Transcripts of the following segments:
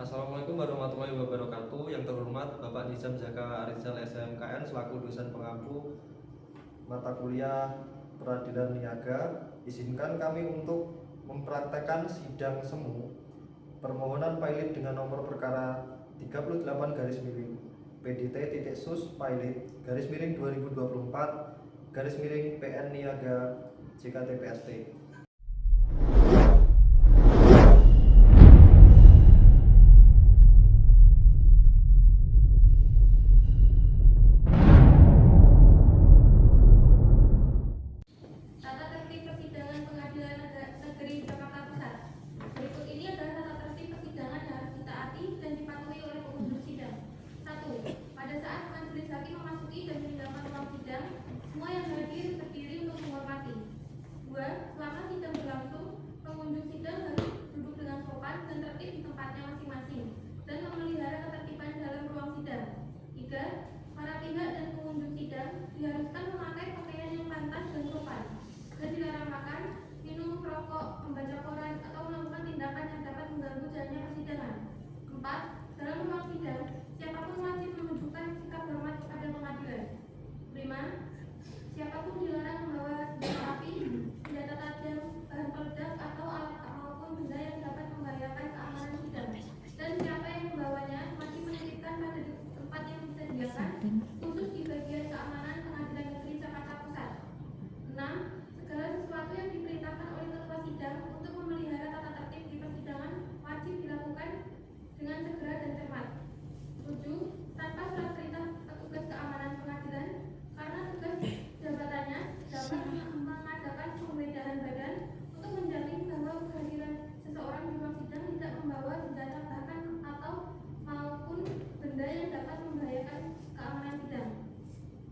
Assalamualaikum warahmatullahi wabarakatuh. Yang terhormat Bapak Nizam Zaka Arizal SMKN selaku dosen pengampu mata kuliah peradilan niaga, izinkan kami untuk mempraktekkan sidang semu permohonan pilot dengan nomor perkara 38 garis miring PDT sus pilot garis miring 2024 garis miring PN Niaga JKTPST. Tata tertib persidangan Pengadilan Negeri Jakarta Pusat. Berikut ini adalah tata tertib persidangan yang harus ditaati dan dipatuhi oleh pengunjung sidang. 1. Pada saat majelis hakim memasuki dan meninggalkan ruang sidang, semua yang hadir berdiri untuk menghormati. 2. Selama sidang berlangsung, pengunjung sidang harus duduk dengan sopan dan tertib di tempatnya masing-masing dan memelihara ketertiban dalam ruang sidang. 3. Para pihak dan pengunjung sidang diharuskan memakai pakaian yang pantas dan sopan dan dilarang makan, minum, merokok, membaca koran, atau melakukan tindakan yang dapat mengganggu jalannya persidangan. 4. Dalam ruang sidang, siapapun wajib menunjukkan sikap hormat kepada pengadilan. 5. Siapapun dilarang membawa senjata api, senjata tajam, bahan peledak, atau alat maupun benda yang dapat membahayakan keamanan sidang. Dan siapa yang membawanya wajib menitipkan pada tempat yang disediakan, khusus di bagian keamanan Pengadilan Negeri Jakarta Pusat. 6. Segala sesuatu yang diperintahkan oleh ketua sidang untuk memelihara tata tertib di persidangan wajib dilakukan dengan segera dan cermat. 7. Tanpa surat perintah petugas keamanan pengadilan, karena tugas jabatannya dapat mengadakan penggeledahan badan untuk menjamin bahwa kehadiran seseorang di ruang sidang tidak membawa senjata bahkan atau maupun benda yang dapat membahayakan keamanan sidang.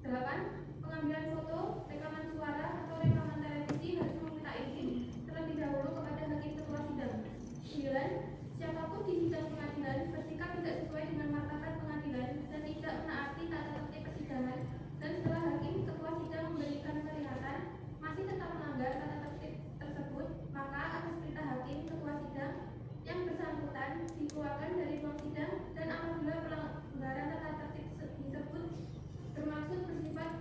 8. Pengambilan foto, rekaman suara, atau rekaman televisi harus meminta izin terlebih dahulu kepada hakim ketua sidang. 9. Siapapun di sidang pengadilan bersikap tidak sesuai dengan martabat pengadilan dan tidak menaati tata tertib persidangan, dan setelah hakim ketua sidang memberikan peringatan masih tetap melanggar tata tertib tersebut, maka atas perintah hakim ketua sidang yang bersangkutan dikeluarkan dari ruang sidang, dan apabila pelanggaran tata tertib tersebut bermaksud bersifat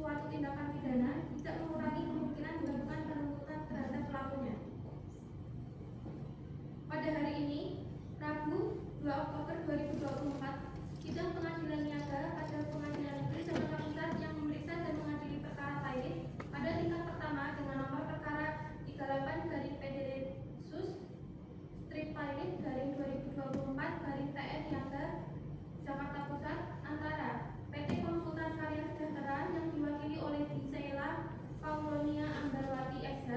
suatu tindakan pidana, tidak mengurangi kemungkinan dilakukan penuntutan terhadap pelakunya. Pada hari ini, Rabu 2 Oktober 2024, sidang Pengadilan Niaga pada Pengadilan Negeri Jakarta Pusat yang memeriksa dan mengadili perkara pilot pada tingkat pertama dengan nomor perkara 38 garing PDT sus strip pilot garing 2024 garing PN Niaga Jakarta Pusat antara PT Konsultan Karya Sejahtera yang diwakili oleh Gisela Paulonia Ambarwati SH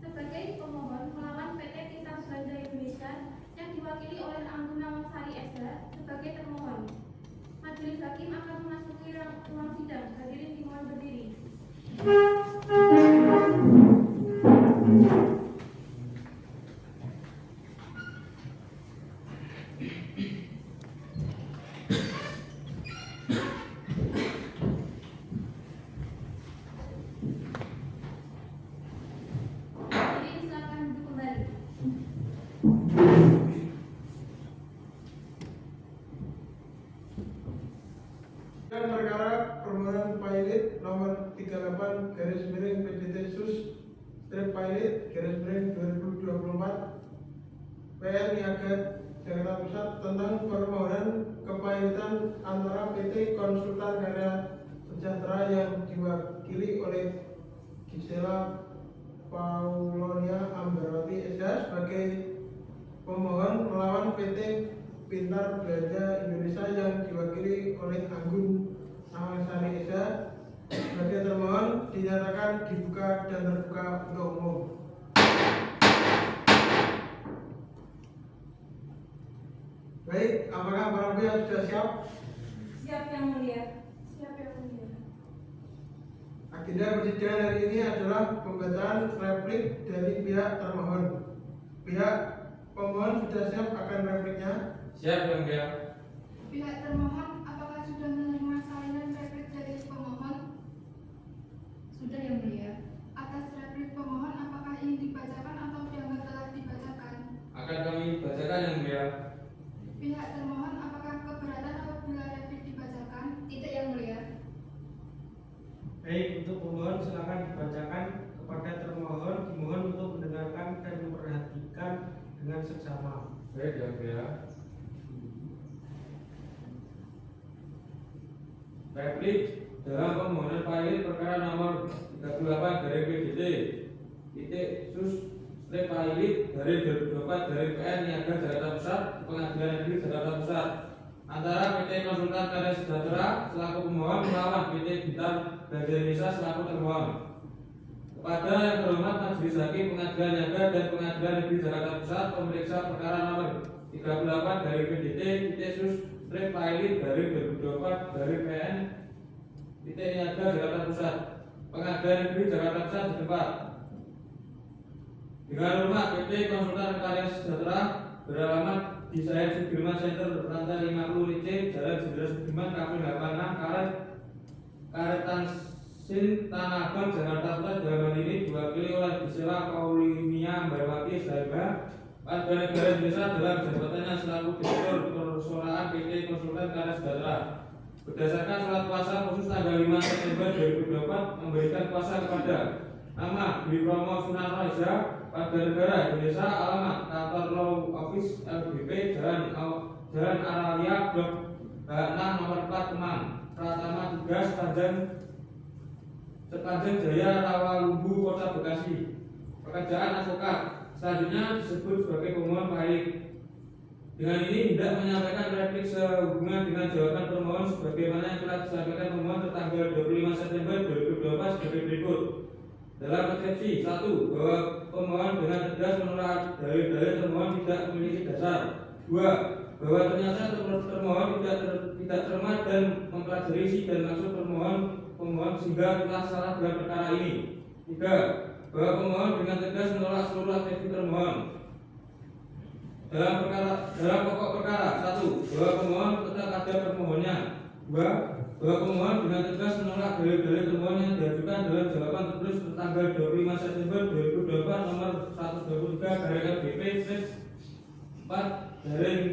sebagai pemohon melawan PT Tirta Belanja Indonesia yang diwakili oleh Anggun Nawangsari SH sebagai termohon. Majelis hakim akan memasuki ruang sidang. Hadirin dimohon berdiri. Hadirin silakan duduk kembali. Dan perkara permohonan pilot nomor 38 garis miring PDT sus strip pilot garis miring 2024 PN Niaga Jakarta Pusat tentang permohonan kepilotan antara PT Konsultan Karya Sejahtera yang diwakili oleh Gisela Paulonia Ambarwati SH sebagai pemohon melawan PT Pintar Belanja Indonesia yang diwakili oleh Anggun Nawangsari SH sebagai termohon dinyatakan dibuka dan terbuka untuk umum. Baik, apakah para pihak sudah siap? Siap yang mulia. Siap yang mulia. Agenda persidangan hari ini adalah pembacaan replik dari pihak termohon. Pihak pemohon sudah siap akan repliknya? Siap yang mulia. Pihak termohon, apakah sudah menerima salinan replik dari pemohon? Sudah yang mulia. Atas replik pemohon, apakah ini dibacakan atau dianggap telah dibacakan? Akan kami bacakan yang mulia. pihak termohon apakah keberatan apabila replik dibacakan? Tidak yang mulia. Baik, untuk pemohon silakan dibacakan. Kepada termohon dimohon untuk mendengarkan dan memperhatikan dengan seksama. Baik yang mulia. Replik dalam permohonan pilot perkara nomor 38 dari PDT titik sus strip pilot dari 2024 dari PN Niaga Jakarta Pusat Pengadilan Negeri Jakarta Pusat antara PT Konsultan Karya Sejahtera selaku pemohon melawan PT Bintang Belajar Indonesia selaku termohon. Kepada yang terhormat Majelis Hakim Pengadilan Niaga dan Pengadilan Negeri Jakarta Pusat pemeriksa perkara nomor 38 dari PDT titik sus strip pilot dari 2024 dari PN titik Niaga Jakarta Pusat Pengadilan Negeri Jakarta Pusat di tempat dengan hormat PT Konsultan Karya Sejahtera beralamat di Said Sudirman Center lantai 50 Lic Jalan Jenderal Sudirman Kapil 86 Karet Tansin Tanah Abang Jakarta Pusat. Dalam hal ini diwakili oleh Gisela Paulinia Mbawati Saiba warga negara Indonesia dalam jabatannya selaku Direktur Persoalan PT Konsultan Karya Sejahtera. Berdasarkan surat kuasa khusus tanggal 5 September 2024 memberikan kuasa kepada nama Dwi Promo Sunarno Eza, warga negara Indonesia, alamat kantor Law Office LBP Jalan Aralia Blok H6 nomor 4 Kemang, Pratama Tugas Sepanjang Jaya Rawalumbu Kota Bekasi. Pekerjaan advokat selanjutnya disebut sebagai pemohon baik. Dengan ini hendak menyampaikan replik sehubungan dengan jawaban permohon sebagaimana yang telah disampaikan pemohon tertanggal 25 September 2024 sebagai berikut. Dalam persepsi 1. Bahwa pemohon dengan tegas menolak dalil-dalil termohon tidak memiliki dasar. 2. Bahwa ternyata termohon tidak cermat dan mempelajari isi dan maksud pemohon sehingga telah salah dalam perkara ini. 3. Bahwa pemohon dengan tegas menolak seluruh aktivitas termohon. Dalam pokok perkara 1. Bahwa pemohon tetap ada permohonnya. 2. Bahwa pemohon dengan tegas menolak dalil-dalil termohon yang diajukan dalam jawaban tertulis tanggal 25 September 2024 nomor 123 garing LBP 4 garing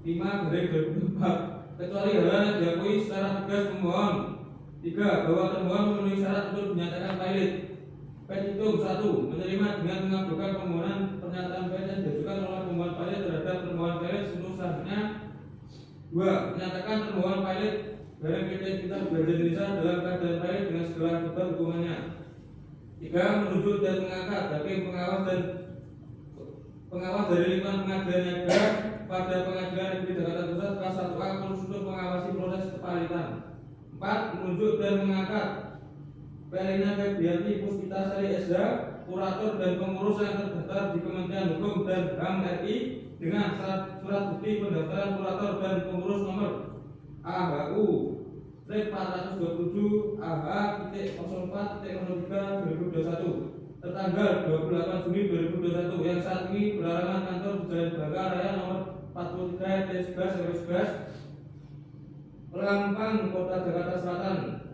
5 garing 2024 kecuali hal yang diakui secara tegas pemohon. 3. Bahwa termohon memenuhi syarat untuk dinyatakan valid. Petitum 1. Menerima dengan mengabulkan permohonan pernyataan valid yang diajukan oleh pemohon valid terhadap termohon valid seluruh syaratnya. 2. Menyatakan termohon valid dari PT Bintang Belajar Indonesia dalam keadaan valid dengan segala akibat hukumannya. 3. Menunjuk dan mengangkat hakim pengawas dari lingkungan pengadilan Niaga pada Pengadilan Negeri Jakarta Pusat kelas 1A khusus untuk mengawasi proses kepalitan. 4. Menunjuk dan mengangkat Pelina Febrianti Puspita Sari SH, kurator dan pengurus yang terdaftar di Kementerian Hukum dan HAM RI dengan surat bukti pendaftaran kurator dan pengurus nomor AHU 427 AH.04.03 2021 tertanggal 28 Juni 2021 yang saat ini beralamat kantor di Jalan Bangka Raya nomor 43 T11 Pelampang Kota Jakarta Selatan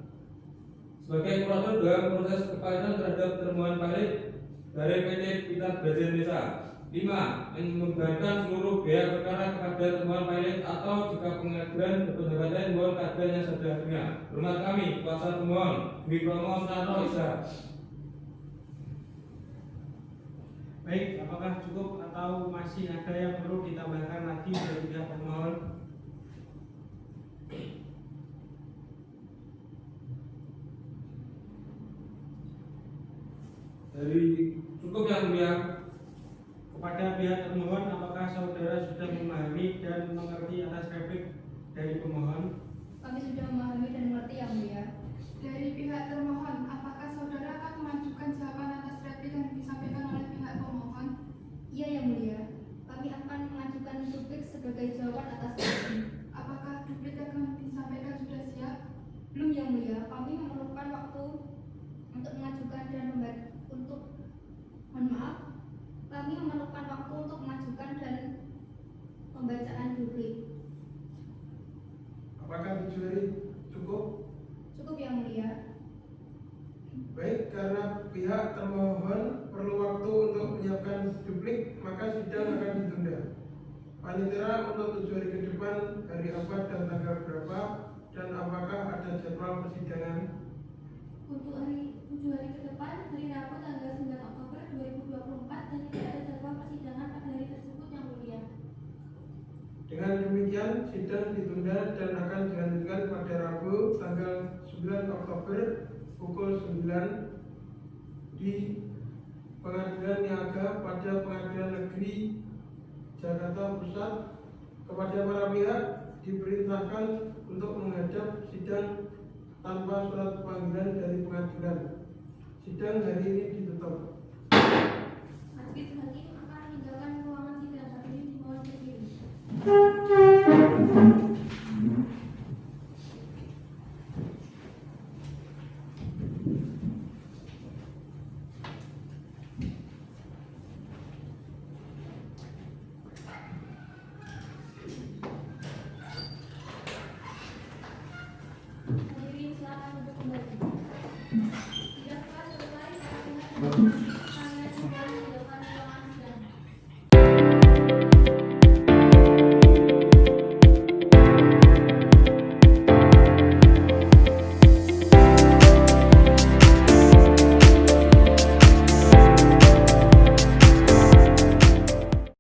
sebagai kurator dalam proses kepalitan terhadap termohon valid dari PT Bintang Belajar Indonesia. 5. Membebankan seluruh biaya perkara kepada termohon valid atau jika pengadilan berpendapat mohon keadilan yang sebenarnya. Hormat kami kuasa pemohon Dwi Promo Sunarno Eza. Baik, apakah cukup atau masih ada yang perlu ditambahkan lagi dari pihak pemohon? Dari cukup yang mulia. Kepada pihak termohon, apakah saudara sudah memahami dan mengerti atas replik dari pemohon? Kami sudah memahami dan mengerti yang mulia. Dari pihak termohon, apakah saudara akan mengajukan jawaban atas replik yang disampaikan oleh pihak pemohon? Iya yang mulia. Kami akan mengajukan duplik sebagai jawaban atas replik. Apakah duplik yang akan disampaikan sudah siap? Belum yang mulia. Kami memerlukan waktu untuk mengajukan dan kami memerlukan waktu untuk mengajukan dan pembacaan duplik. Apakah tujuh hari cukup? Cukup yang mulia. Baik, karena pihak termohon perlu waktu untuk menyiapkan duplik, maka sidang akan ditunda. Panitera untuk 7 hari ke depan, hari apa dan tanggal berapa, dan apakah ada jadwal persidangan? Untuk 7 hari ke depan, hari Rabu tanggal 9 Oktober 2024 dan tidak ada jadwal persidangan pada hari tersebut yang mulia. Dengan demikian, sidang ditunda dan akan dilanjutkan pada Rabu tanggal 9 Oktober pukul 9 di Pengadilan Niaga pada Pengadilan Negeri Jakarta Pusat. Kepada para pihak diperintahkan untuk menghadap sidang tanpa surat panggilan dari pengadilan. Sidang hari ini ditutup. Majelis Hakim